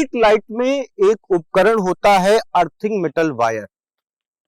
Street light में एक उपकरण होता है अर्थिंग मेटल वायर,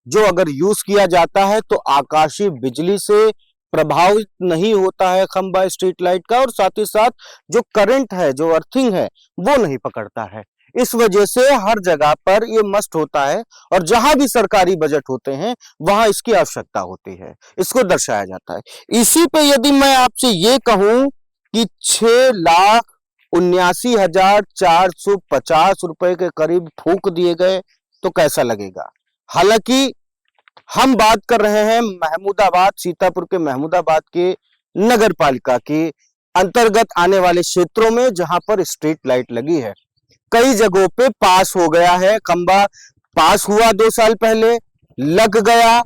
जो अगर यूज किया जाता है तो आकाशीय बिजली से प्रभावित नहीं होता है खंबा स्ट्रीट लाइट का, और साथ ही साथ जो करंट है, जो अर्थिंग है, वो नहीं पकड़ता है। इस वजह से हर जगह पर ये मस्ट होता है, और जहां भी सरकारी बजट होते हैं वहां इसकी आवश्यकता होती है, इसको दर्शाया जाता है। इसी पे यदि मैं आपसे ये कहूं कि 6,79,450 रुपए के करीब फूंक दिए गए तो कैसा लगेगा। हालांकि हम बात कर रहे हैं महमूदाबाद, सीतापुर के महमूदाबाद के नगर पालिका के अंतर्गत आने वाले क्षेत्रों में, जहां पर स्ट्रीट लाइट लगी है। कई जगहों पे पास हो गया है खंबा, पास हुआ 2 साल पहले, लग गया,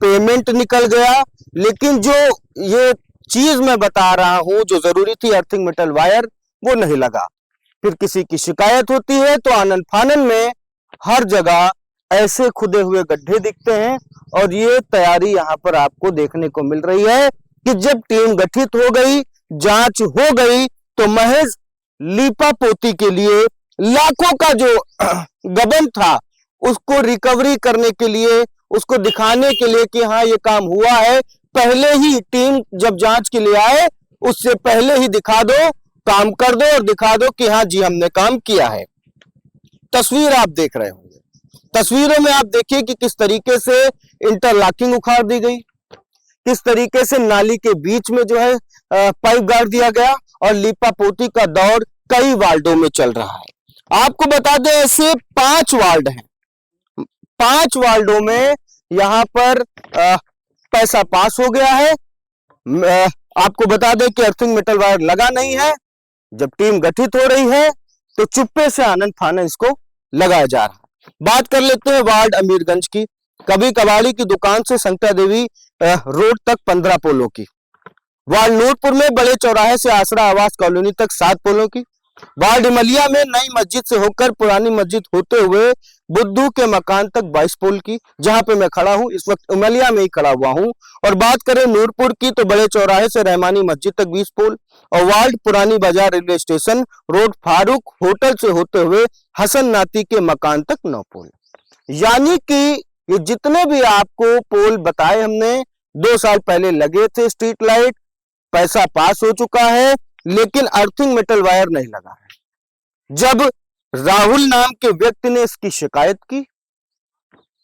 पेमेंट निकल गया, लेकिन जो ये चीज मैं बता रहा हूं जो जरूरी थी अर्थिंग मेटल वायर, वो नहीं लगा। फिर किसी की शिकायत होती है तो आनन फानन में हर जगह ऐसे खुदे हुए गड्ढे दिखते हैं, और ये तैयारी यहां पर आपको देखने को मिल रही है कि जब टीम गठित हो गई, जांच हो गई, तो महज लीपापोती के लिए लाखों का जो गबन था उसको रिकवरी करने के लिए, उसको दिखाने के लिए कि हाँ ये काम हुआ है, पहले ही टीम जब जांच के लिए आए उससे पहले ही दिखा दो, काम कर दो और दिखा दो कि हाँ जी हमने काम किया है। तस्वीर आप देख रहे होंगे, तस्वीरों में आप देखिए कि किस तरीके से इंटरलॉकिंग उखाड़ दी गई, किस तरीके से नाली के बीच में जो है पाइप गाड़ दिया गया, और लीपापोती का दौर कई वार्डों में चल रहा है। आपको बता दें ऐसे 5 वार्ड हैं, 5 वार्डों में यहां पर पैसा पास हो गया है। आपको बता दें कि अर्थिंग मेटल वायर लगा नहीं है। जब टीम गठित हो रही है तो चुप्पे से आनन फानन इसको लगाया जा रहा है। बात कर लेते हैं वार्ड अमीरगंज की, कभी कबाड़ी की दुकान से संता देवी रोड तक 15 पोलों की। वार्ड नूरपुर में बड़े चौराहे से आसरा आवास कॉलोनी तक 7 पोलों की। वार्ड इमलिया में नई मस्जिद से होकर पुरानी मस्जिद होते हुए बुद्धू के मकान तक 22 पोल की, जहां पे मैं खड़ा हूं इस वक्त इमलिया में ही खड़ा हुआ हूं। और बात करें नूरपुर की तो बड़े चौराहे से रहमानी मस्जिद तक 20 पोल, और वार्ड पुरानी बाजार railway station road Farooq hotel से होते हुए हसन नाती के मकान तक 9 पोल। यानी कि ये जितने भी आपको पोल बताए हमने 2 साल पहले लगे थे स्ट्रीट लाइट, पैसा पास हो चुका है, लेकिन अर्थिंग मेटल वायर नहीं लगा है। जब राहुल नाम के व्यक्ति ने इसकी शिकायत की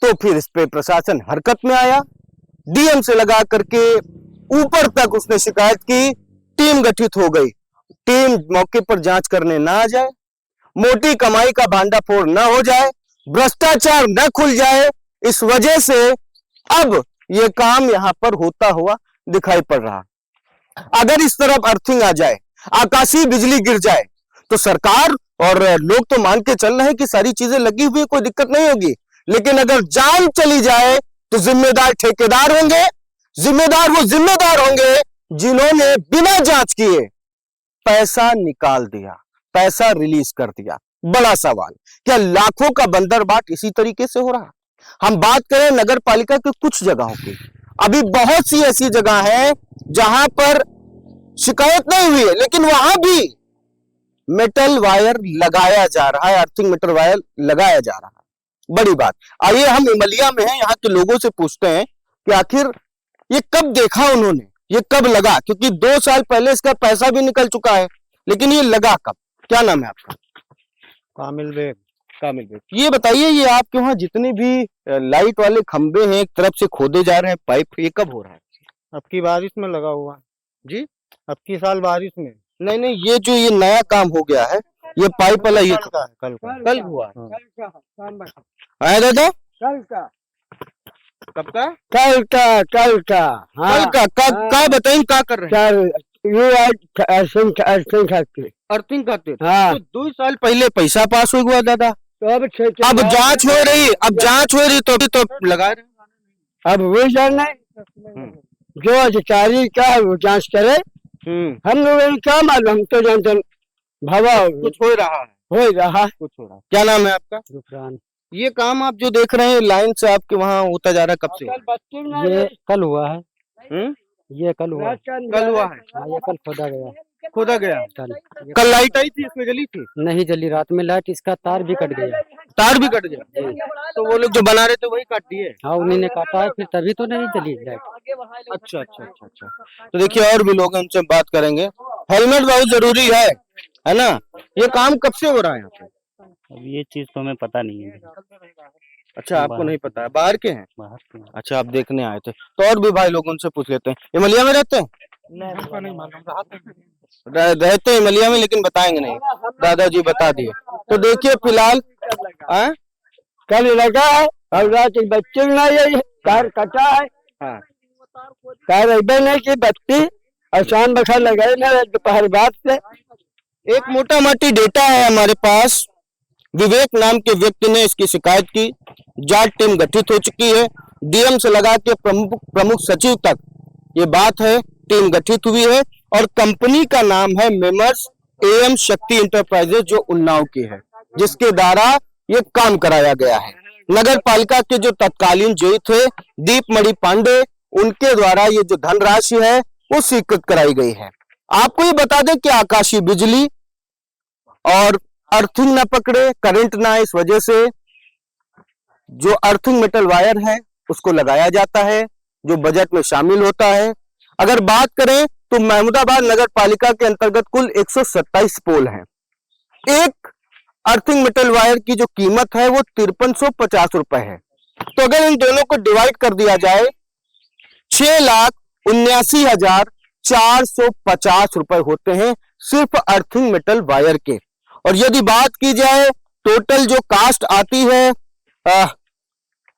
तो फिर इस पे प्रशासन हरकत में आया, डीएम से लगा करके ऊपर तक उसने शिकायत की, टीम गठित हो गई। टीम मौके पर जांच करने ना आ जाए, मोटी कमाई का भांडाफोड़ ना हो जाए, भ्रष्टाचार न खुल जाए, इस वजह से अब यह काम यहां पर होता हुआ दिखाई पड़ रहा। अगर इस तरफ अर्थिंग आ जाए, आकाशीय बिजली गिर जाए, तो सरकार और लोग तो मान के चल रहे हैं कि सारी चीजें लगी हुई, कोई दिक्कत नहीं होगी, लेकिन अगर जान चली जाए तो जिम्मेदार ठेकेदार होंगे, जिम्मेदार वो जिम्मेदार होंगे जिन्होंने बिना जांच किए पैसा निकाल दिया, पैसा रिलीज कर दिया। बड़ा सवाल, क्या लाखों का बंदरबाट इसी तरीके से हो रहा? हम बात करें नगर पालिका की कुछ जगहों की, अभी बहुत सी ऐसी जगह है जहां पर शिकायत नहीं हुई है, लेकिन वहां भी मेटल वायर लगाया जा रहा है, अर्थिंग मेटल वायर लगाया जा रहा है। बड़ी बात। आइए हम इमलिया में हैं, यहाँ के लोगों से पूछते हैं कि आखिर ये कब देखा उन्होंने, ये कब लगा, क्योंकि 2 साल पहले इसका पैसा भी निकल चुका है, लेकिन ये लगा कब? क्या नाम है आपका? कामिल बेग। कामिल बेग, ये बताइए, ये आपके वहाँ जितने भी लाइट वाले खंबे हैं एक तरफ से खोदे जा रहे हैं पाइप, ये कब हो रहा है? अब की बारिश में लगा हुआ जी, अब की साल बारिश में। नहीं, ये जो ये नया काम हो गया है, ये पाइप वाला, ये कल का है, कल हुआ है? हाँ। आया दादा, कल का कब का? कल का कल का कल का का बताइए, क्या कर रहे हैं? ये अर्थिंग खाते। अर्थिंग खाते। हाँ। तो 2 साल पहले पैसा पास हो गया दादा, तो अब अब जांच हो रही, अब जांच हो रही तो लगा रहे। अब वो जानना है जो अधिकारी का वो जांच करे, हम लोग क्या मालूम, हम तो जानते भवा कुछ हो रहा है, हो रहा कुछ हो रहा है। क्या नाम है आपका? रुकरान। ये काम आप जो देख रहे हैं लाइन से आपके वहाँ होता जा रहा है, कब से? ये कल हुआ है, ये कल हुआ है। कल हुआ है? हाँ, ये कल खोदा गया। खोदा गया। कल कल लाइट आई थी, इसमें जली थी? नहीं जली, रात में लाइट, इसका तार भी कट गया। तार भी कट गया? तो वो लोग जो बना रहे थे वही काट दिए? हाँ उन्हीं ने काटा है, फिर तभी तो नहीं जली लाइट। अच्छा अच्छा अच्छा अच्छा। तो देखिए और भी लोग हैं, उनसे बात करेंगे। हेलमेट बहुत जरूरी है ना? ये काम कब से हो रहा है यहाँ पे? अब ये चीज तो हमें पता नहीं है। अच्छा, आपको नहीं पता है, बाहर के हैं? बाहर के हैं। अच्छा, आप देखने आए थे। तो और भी भाई लोग, उनसे पूछ लेते हैं। इमलिया में रहते हैं? रहते हैं इमलिया में, लेकिन बताएंगे नहीं, दादाजी बता दिए। तो देखिए फिलहाल कल लगा है और रात एक बच्चे ना ये तार कटा है। हाँ। तार अबे नहीं की बत्ती और शाम बखा लगाए ना दोपहर बाद से। एक मोटा मोटी डेटा है हमारे पास। विवेक नाम के व्यक्ति ने इसकी शिकायत की। जांच टीम गठित हो चुकी है, डीएम से लगा के प्रमुख सचिव तक ये बात है, टीम गठित हुई है और कंपनी का नाम है मेमर्स एम शक्ति इंटरप्राइजेज, जो उन्नाव की है, जिसके द्वारा ये काम कराया गया है। नगर पालिका के जो तत्कालीन जेई थे दीपमणि पांडे, उनके द्वारा ये जो धनराशि है वो स्वीकृत कराई गई है। आपको ये बता दें कि आकाशीय बिजली और अर्थिंग न पकड़े, करंट ना आए, इस वजह से जो अर्थिंग मेटल वायर है उसको लगाया जाता है, जो बजट में शामिल होता है। अगर बात करें तो महमूदाबाद नगर पालिका के अंतर्गत कुल 127 पोल हैं। एक अर्थिंग मेटल वायर की जो कीमत है वो 5350 रुपए है। तो अगर इन दोनों को डिवाइड कर दिया जाए, 6,79,450 रुपए होते हैं सिर्फ अर्थिंग मेटल वायर के। और यदि बात की जाए टोटल जो कास्ट आती है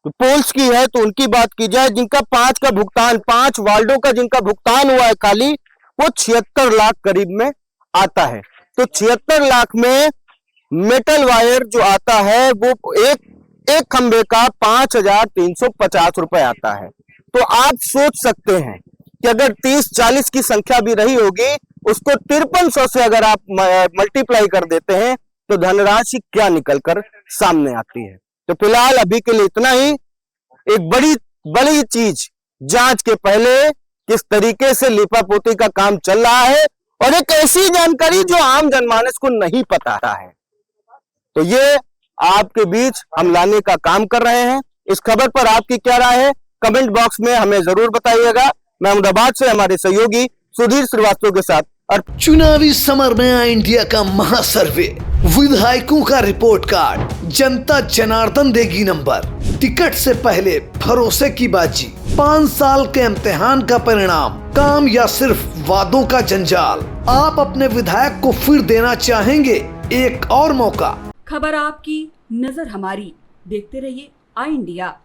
पोल्स की है, तो उनकी बात की जाए जिनका 5 वार्डों का जिनका भुगतान हुआ है खाली, वो 76 लाख करीब में आता है। तो 76 लाख में मेटल वायर जो आता है वो एक खंबे का 5350 रुपए आता है। तो आप सोच सकते हैं कि अगर 30-40 की संख्या भी रही होगी, उसको 5300 से अगर आप मल्टीप्लाई कर देते हैं तो धनराशि क्या निकलकर सामने आती है। तो फिलहाल अभी के लिए इतना ही। एक बड़ी चीज, जांच के पहले किस तरीके से लिपापोती का काम चल रहा है और एक ऐसी जानकारी जो आम जनमानस को नहीं पता है, तो ये आपके बीच हम लाने का काम कर रहे हैं। इस खबर पर आपकी क्या राय है, कमेंट बॉक्स में हमें जरूर बताइएगा। महमूदाबाद से हमारे सहयोगी सुधीर श्रीवास्तव के साथ। चुनावी समर में आया इंडिया का महासर्वे, विधायकों का रिपोर्ट कार्ड, जनता जनार्दन देगी नंबर, टिकट से पहले भरोसे की बाजी, 5 साल के इम्तिहान का परिणाम, काम या सिर्फ वादों का जंजाल। आप अपने विधायक को फिर देना चाहेंगे एक और मौका? खबर आपकी, नजर हमारी। देखते रहिए आई इंडिया।